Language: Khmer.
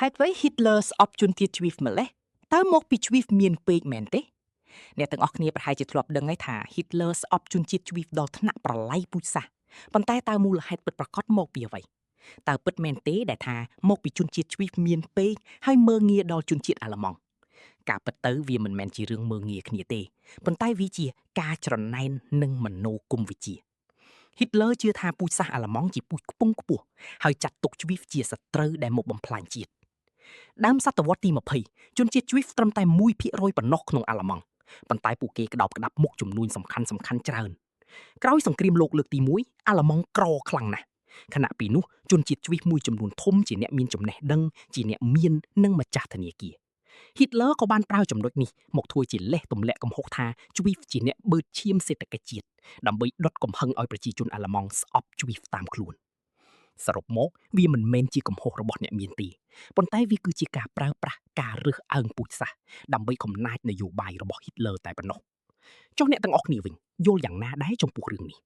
ហេតុអ្វី Hitler ស្អប់ជនជាតិជ្វីហ្មម្លេះតើមកពីជ្វីហ្មានពេកមែនទេអ្នកទាំងអស់គ្នាប្រហែលជាធ្លាប់ដឹងហើយថា Hitler ស្អប់ជនជាតិជ្វីហ្ដល់ថ្នាក់ប្រឡ័យពូជសាសន៍ប៉ុន្តែតើមូលហេតុពិតប្រាកដមកពីអ្វីតើពិតមែនទេដែលថាមកពីជនជាតិជ្វីហ្មានពេកហើយមើងងាយដល់ជនជាតិអាល្លឺម៉ង់ការពិតទៅវាមិនមែនជារឿងមើងងាយគ្នាទេប៉ុន្តែវាជាការច្រណែននិងមនោគមវិជ្ជា Hitler ជឿថាពូជសាសន៍អាល្លឺម៉ង់ជាពូជខ្ពង់ខ្ពស់ហើយចាត់ទុកជ្វីហ្ជាសត្រូវដែលមកបំផ្លាញជាតិដើមសតវត្សទី20ជនជាតិជ្វីហ្ត្រឹមតែ1%ប៉ុណ្ណោះក្នុងអាល្លឺម៉ង់ប៉ុន្តែពួកគេក្តោបក្តាប់មុខចំនួនសំខាន់ច្រើនក្រោយសង្គ្រាមលោកលើកទី1អាល្លឺម៉ង់ក្រខ្លាំងណាស់ខណៈពីនោះជនជាតិជ្វីហ្មួយចំនួនធំជាអ្នកមានចំណេះដឹងជាអ្នកមាននិងម្ចាស់ធនាគារ Hitler ក៏បានប្រើចំណុចនេះមកធ្វើជាលេសទម្លាក់កំហុសថាជ្វីហ្ជាអ្នកបឺតឈាមសេដ្ឋកិច្ចជាតិដើម្បីដុតកំហឹងឲ្យប្រជាជនអាល្លឺម៉ង់ស្អប់ជ្វីហ្តាមខ្លួនសរុបមកវាមិនមែនជាកំហុសរបស់អ្នកមានទេប៉ុន្តែវាគឺជាការប្រើប្រាស់ការរើសអើងពូជសាសន៍ដើម្បីកំណាចនយោបាយរបស់ Hitler តែប៉ុណ្ណោះចុះអ្នកទាំងអស់គ្នាវិញយល់យ៉ាងណាដែរចំពោះរឿងនេះ